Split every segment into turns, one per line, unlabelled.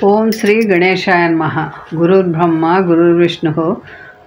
ओम श्री गणेशाय नमः। गुरुर्ब्रह्मा गुरुर्विष्णुः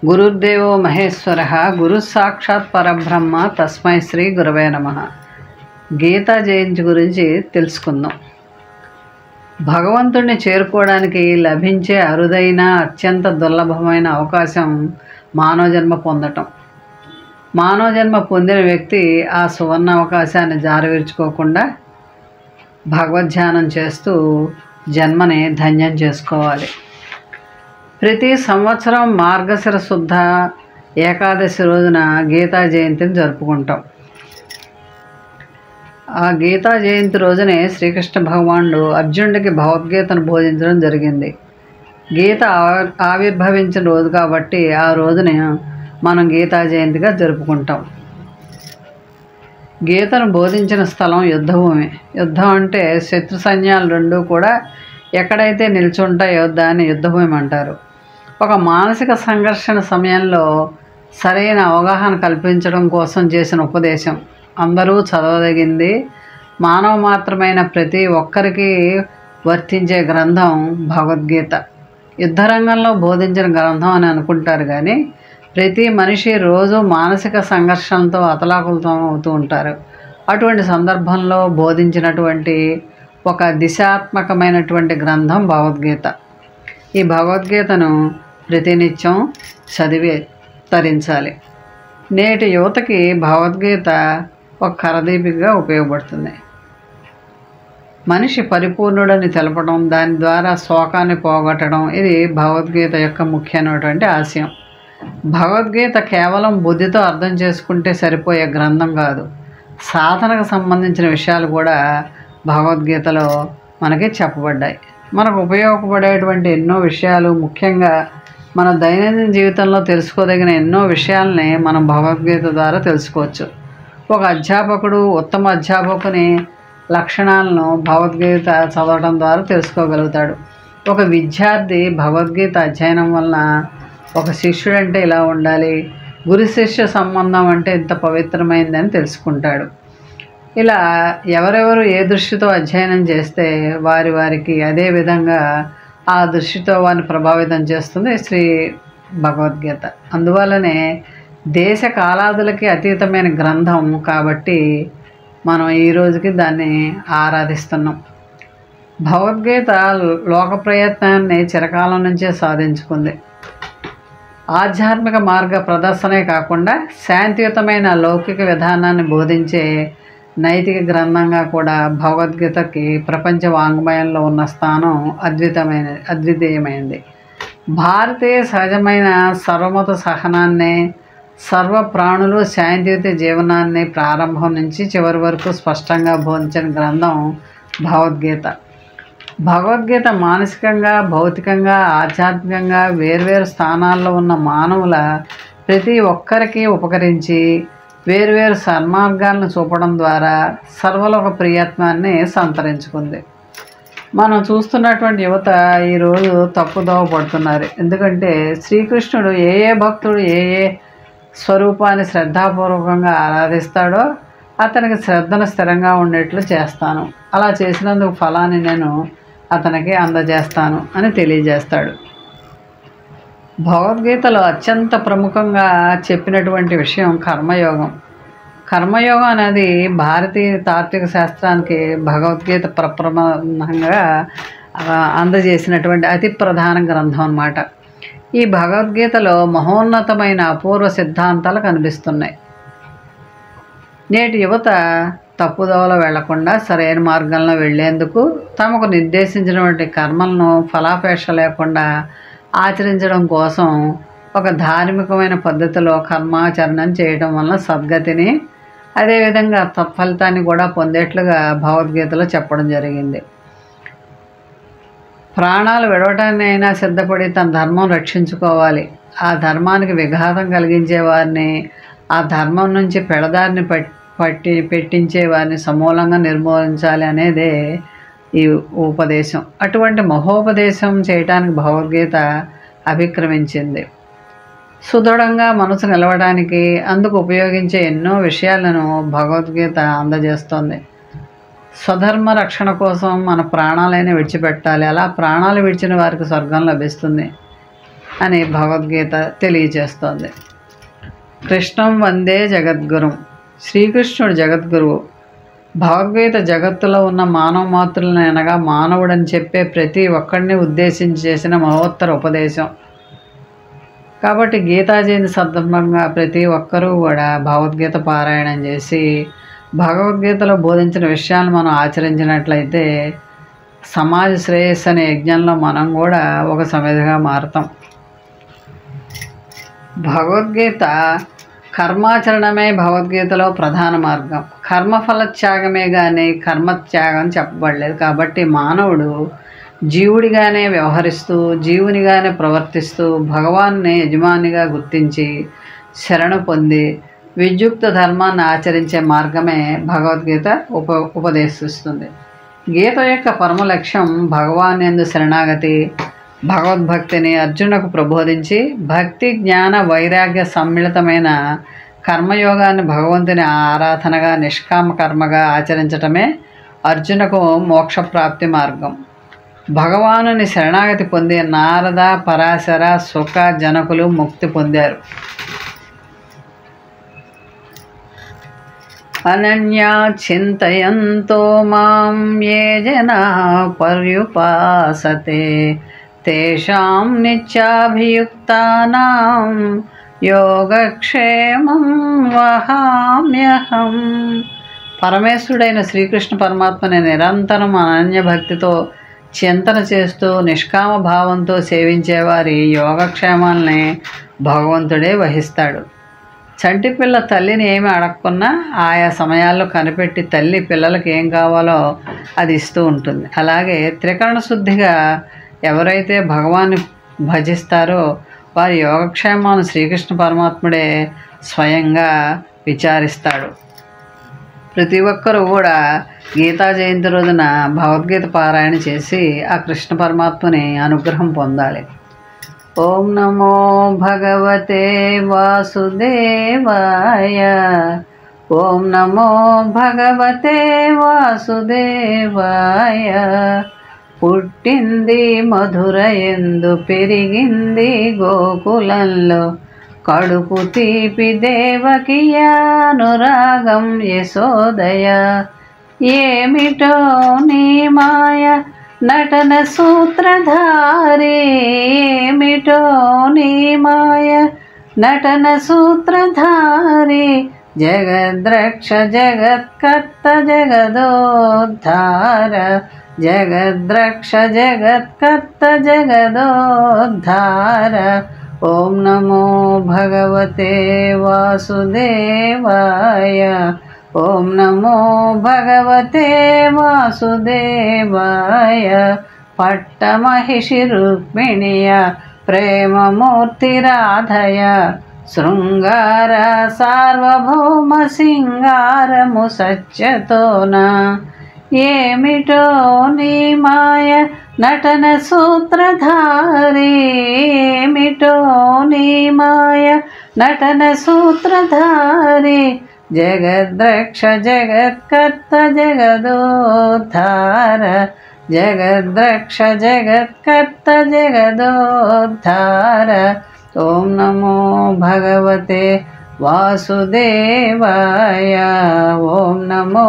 गुरुर्देवो महेश्वरः गुरुः साक्षात् परब्रह्म तस्मै श्री गुरवे नमः। గీతా జయంతి గురించి తెలుసుకుందాం. భగవంతుడిని చేరుకోవడానికి లభించే అరుదైన అత్యంత దుర్లభమైన అవకాశం మానవ జన్మ పొందటం. మానవ జన్మ పొందిన వ్యక్తి ఆ సువర్ణ అవకాశాన్ని జారవిడ్చుకోకుండా భగవద్ధ్యానం చేస్తూ జన్మని ధన్యం చేసుకోవాలి. ప్రతి సంవత్సరం మార్గశిర శుద్ధ ఏకాదశి రోజున గీతా జయంతిని జరుపుకుంటాం. ఆ గీతా జయంతి రోజునే శ్రీకృష్ణ భగవానుడు అర్జునుడికి భగవద్గీతను బోధించడం జరిగింది. గీత ఆవిర్భవించిన రోజు కాబట్టి ఆ రోజున మనం గీతా జయంతిగా జరుపుకుంటాం. గీతను బోధించిన స్థలం యుద్ధభూమి. యుద్ధం అంటే శత్రు సైన్యాలు రెండూ కూడా ఎక్కడైతే నిల్చుంటాయో దాన్ని యుద్ధభూమి అంటారు. ఒక మానసిక సంఘర్షణ సమయంలో సరైన అవగాహన కల్పించడం కోసం చేసిన ఉపదేశం. అందరూ చదవదగింది, మానవ మాత్రమైన ప్రతి ఒక్కరికి వర్తించే గ్రంథం భగవద్గీత. యుద్ధరంగంలో బోధించిన గ్రంథం అని అనుకుంటారు, కానీ ప్రతి మనిషి రోజు మానసిక సంఘర్షణతో అతలాకులతం అవుతూ ఉంటారు. అటువంటి సందర్భంలో బోధించినటువంటి ఒక దిశాత్మకమైనటువంటి గ్రంథం భగవద్గీత. ఈ భగవద్గీతను ప్రతినిత్యం చదివి తరించాలి. నేటి యువతకి భగవద్గీత ఒక కరదీపికగా ఉపయోగపడుతుంది. మనిషి పరిపూర్ణుడని తెలపడం, దాని ద్వారా శోకాన్ని పోగొట్టడం, ఇది భగవద్గీత యొక్క ముఖ్యమైనటువంటి ఆశయం. భగవద్గీత కేవలం బుద్ధితో అర్థం చేసుకుంటే సరిపోయే గ్రంథం కాదు. సాధనకు సంబంధించిన విషయాలు కూడా భగవద్గీతలో మనకి చెప్పబడ్డాయి. మనకు ఉపయోగపడేటువంటి ఎన్నో విషయాలు, ముఖ్యంగా మన దైనందిన జీవితంలో తెలుసుకోదగిన ఎన్నో విషయాలని మనం భగవద్గీత ద్వారా తెలుసుకోవచ్చు. ఒక అధ్యాపకుడు ఉత్తమ అధ్యాపకుని లక్షణాలను భగవద్గీత చదవడం ద్వారా తెలుసుకోగలుగుతాడు. ఒక విద్యార్థి భగవద్గీత అధ్యయనం వలన ఒక శిష్యుడు అంటే ఇలా ఉండాలి, గురు శిష్య సంబంధం అంటే ఇంత పవిత్రమైందని తెలుసుకుంటాడు. ఇలా ఎవరెవరు ఏ దృష్టితో అధ్యయనం చేస్తే వారికి అదే విధంగా ఆ దృష్టితో వారిని ప్రభావితం చేస్తుంది శ్రీ భగవద్గీత. అందువల్లనే దేశ కాలాదులకి అతీతమైన గ్రంథం కాబట్టి మనం ఈ రోజుకి దాన్ని ఆరాధిస్తున్నాం. భగవద్గీత లోక ప్రయత్నాన్ని చిరకాలం నుంచే సాధించుకుంది. ఆధ్యాత్మిక మార్గ ప్రదర్శనే కాకుండా శాంతియుతమైన లౌకిక విధానాన్ని బోధించే నైతిక గ్రంథంగా కూడా భగవద్గీతకి ప్రపంచ వాంగ్మయంలో ఉన్న స్థానం అద్వితీయమైనది. భారతీయ సహజమైన సర్వమత సహనాన్ని, సర్వ ప్రాణులు శాంతియుత జీవనాన్ని ప్రారంభం నుంచి చివరి వరకు స్పష్టంగా బోధించిన గ్రంథం భగవద్గీత. భగవద్గీత మానసికంగా, భౌతికంగా, ఆధ్యాత్మికంగా వేర్వేరు స్థానాల్లో ఉన్న మానవుల ప్రతి ఒక్కరికి ఉపకరించి వేర్వేరు సన్మార్గాలను చూపడం ద్వారా సర్వలోక ప్రియత్వాన్ని సంతరించుకుంది. మనం చూస్తున్నటువంటి యువత ఈరోజు తప్పుదోవ పడుతున్నారు. ఎందుకంటే శ్రీకృష్ణుడు ఏ భక్తుడు ఏ స్వరూపాన్ని శ్రద్ధాపూర్వకంగా ఆరాధిస్తాడో అతనికి శ్రద్ధను స్థిరంగా ఉండేట్లు చేస్తాను, అలా చేసినందుకు ఫలాన్ని నేను అతనికి అందజేస్తాను అని తెలియజేస్తాడు. భగవద్గీతలో అత్యంత ప్రముఖంగా చెప్పినటువంటి విషయం కర్మయోగం. కర్మయోగం అనేది భారతీయ తాత్విక శాస్త్రానికి భగవద్గీత ప్రప్రబంధంగా అందజేసినటువంటి అతి ప్రధాన గ్రంథం అన్నమాట. ఈ భగవద్గీతలో మహోన్నతమైన అపూర్వ సిద్ధాంతాలు కనిపిస్తున్నాయి. నేటి యువత తప్పుదోవలో వెళ్లకుండా సరైన మార్గంలో వెళ్లేందుకు తమకు నిర్దేశించినటువంటి కర్మలను ఫలాపేక్ష లేకుండా ఆచరించడం కోసం ఒక ధార్మికమైన పద్ధతిలో కర్మాచరణం చేయడం వలన సద్గతిని, అదేవిధంగా తత్ఫలితాన్ని కూడా పొందేట్లుగా భగవద్గీతలో చెప్పడం జరిగింది. ప్రాణాలు విడవటాన్ని అయినా సిద్ధపడి తన ధర్మం రక్షించుకోవాలి. ఆ ధర్మానికి విఘాతం కలిగించే వారిని, ఆ ధర్మం నుంచి పెడదారిని పెట్టించే వారిని సమూలంగా నిర్మూలించాలి అనేదే ఈ ఉపదేశం. అటువంటి మహోపదేశం చేయటానికి భగవద్గీత అభిక్రమించింది. సుదృఢంగా మనసు నిలవడానికి అందుకు ఉపయోగించే ఎన్నో విషయాలను భగవద్గీత అందజేస్తోంది. స్వధర్మ రక్షణ కోసం మన ప్రాణాలైనా విడిచిపెట్టాలి, అలా ప్రాణాలు విడిచిన వారికి స్వర్గం లభిస్తుంది అని భగవద్గీత తెలియజేస్తోంది. కృష్ణం వందే జగద్గురుం. శ్రీకృష్ణుడు జగద్గురువు. భగవద్గీత జగత్తులో ఉన్న మానవ మాతృలను అనగా మానవుడని చెప్పే ప్రతి ఒక్కడిని ఉద్దేశించి చేసిన మహోత్తర ఉపదేశం. కాబట్టి గీతా జయంతి సందర్భంగా ప్రతి ఒక్కరూ కూడా భగవద్గీత పారాయణం చేసి భగవద్గీతలో బోధించిన విషయాలను మనం ఆచరించినట్లయితే సమాజ శ్రేయస్సు అనే యజ్ఞంలో మనం కూడా ఒక సమిధిగా మారుతాం. భగవద్గీత కర్మాచరణమే భగవద్గీతలో ప్రధాన మార్గం. కర్మఫల త్యాగమే కానీ కర్మత్యాగం చెప్పబడలేదు. కాబట్టి మానవుడు జీవుడిగానే వ్యవహరిస్తూ జీవునిగానే ప్రవర్తిస్తూ భగవాన్ని యజమానిగా గుర్తించి శరణు పొంది విద్యుక్త ధర్మాన్ని ఆచరించే మార్గమే భగవద్గీత ఉపదేశిస్తుంది. గీత యొక్క పరమ లక్ష్యం భగవాన్ యందు శరణాగతి, భగవద్భక్తిని అర్జునకు ప్రబోధించి భక్తి జ్ఞాన వైరాగ్య సమ్మిళితమైన కర్మయోగాన్ని భగవంతుని ఆరాధనగా నిష్కామ కర్మగా ఆచరించటమే అర్జునకు మోక్షప్రాప్తి మార్గం. భగవానుని శరణాగతి పొంది నారద, పరాశర, సుఖ, జనకులు ముక్తి పొందారు. అనన్యా చింతయంతో మాం ఏ జనా పర్యుపాసతే తేషాం నిత్యాభియుక్తానాం యోగక్షేమం వహామ్యహం. పరమేశ్వరుడైన శ్రీకృష్ణ పరమాత్మని నిరంతరం అనన్య భక్తితో చింతన చేస్తూ నిష్కామ భావంతో సేవించేవారి యోగక్షేమాలని భగవంతుడే వహిస్తాడు. చంటిపిల్ల తల్లిని ఏమి అడగకున్నా ఆయా సమయాల్లో కనిపెట్టి తల్లి పిల్లలకి ఏం కావాలో అది ఇస్తూ ఉంటుంది. అలాగే త్రికరణ శుద్ధిగా ఎవరైతే భగవాన్ని భజిస్తారో వారి యోగక్షేమాలను శ్రీకృష్ణ పరమాత్ముడే స్వయంగా విచారిస్తాడు. ప్రతి ఒక్కరూ కూడా గీతా జయంతి రోజున భగవద్గీత పారాయణ చేసి ఆ కృష్ణ పరమాత్మని అనుగ్రహం పొందాలి. ఓం నమో భగవతే వాసుదేవాయ. ఓం నమో భగవతే వాసుదేవాయ. పుట్టింది మధురయందు పెరిగింది గోకులంలో కడుపు తీపి దేవకియ అనురాగం యశోదయ. ఏమిటో నీ మాయ నటన సూత్రధారి, ఏమిటో నీ మాయ నటన సూత్రధారి. జగద్రక్ష జగత్కర్త జగదోద్ధార, జగద్రక్ష జగత్కర్త జగదోద్ధార. ఓం నమో భగవతే వాసుదేవాయ. ఓం నమో భగవతే వాసుదేవాయ. పట్టమహిషి రుక్మిణియ ప్రేమమూర్తిరాధయ శృంగార సార్వభౌమ సింగారము సత్యతోన. ఏమిటో నీ మాయ నటన సూత్రధారి, ఏమిటో నీ మాయ నటన సూత్రధారి. జగద్రక్ష జగత్కర్త జగదోద్ధార, జగద్రక్ష జగత్కర్త జగదోద్ధార. ఓం నమో భగవతే వాసుదేవాయ. ఓం నమో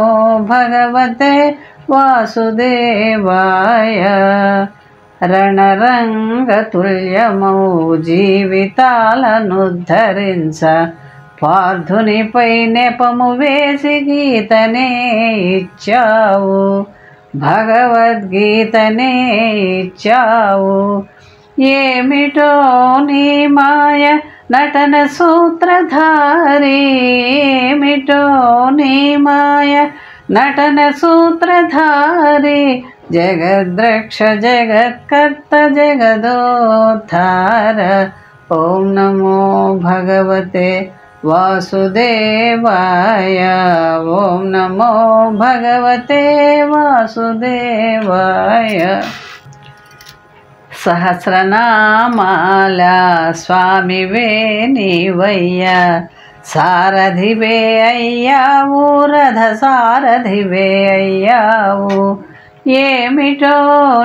భగవతే వాసుదేవాయ. రణరంగతుల్యమౌ జీవితాలనుద్ధరించ పార్థునిపై నెపము వేసి గీతనే ఇచ్చావు, భగవద్గీతనే ఇచ్చావు. ఏమిటో నీ మాయ నటన సూత్రధారి, ఏమిటో నీ మాయ నటన సూత్రధారి. జగద్రక్ష జగత్కర్త జగదోద్ధార. ఓం నమో భగవతే వాసుదేవాయ. ఓం నమో భగవతే వాసుదేవాయ. సహస్రనామాల స్వామివే నీవయ్య, సారథివే అయ్యావు రథ సారథివే అయ్యావు ఏమిటో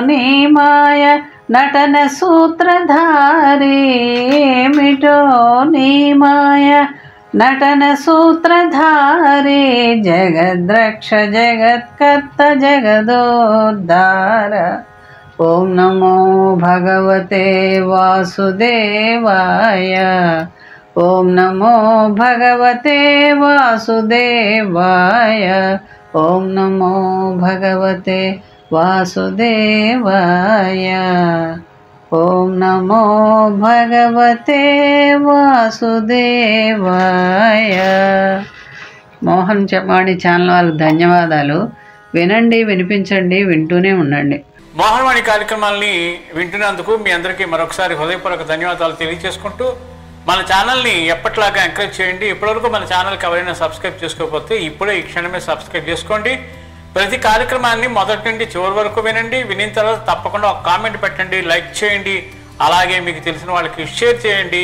నీ మాయ నటన సూత్రధారి ఏమిటో నీ మాయ నటన సూత్రధారి జగద్రక్ష జగత్కర్త జగదోద్ధార ఓం నమో భగవతే వాసుదేవాయ ఓం నమో భగవతే వాసుదేవాయ ఓం నమో భగవతే వాసుదేవాయ ఓం నమో భగవతే వాసుదేవాయ. మోహన్ చమాణి ఛానల్ వాళ్ళకి ధన్యవాదాలు. వినండి, వినిపించండి, వింటూనే ఉండండి.
మోహన్వాణి కార్యక్రమాలని వింటున్నందుకు మీ అందరికీ మరొకసారి హృదయపూర్వక ధన్యవాదాలు తెలియజేసుకుంటూ మన ఛానల్ని ఎప్పటిలాగా ఎంకరేజ్ చేయండి. ఇప్పటివరకు మన ఛానల్కి ఎవరైనా సబ్స్క్రైబ్ చేసుకోకపోతే ఇప్పుడే ఈ క్షణమే సబ్స్క్రైబ్ చేసుకోండి. ప్రతి కార్యక్రమాన్ని మొదటి నుండి చివరి వరకు వినండి. వినిన తర్వాత తప్పకుండా ఒక కామెంట్ పెట్టండి, లైక్ చేయండి, అలాగే మీకు తెలిసిన వాళ్ళకి షేర్ చేయండి.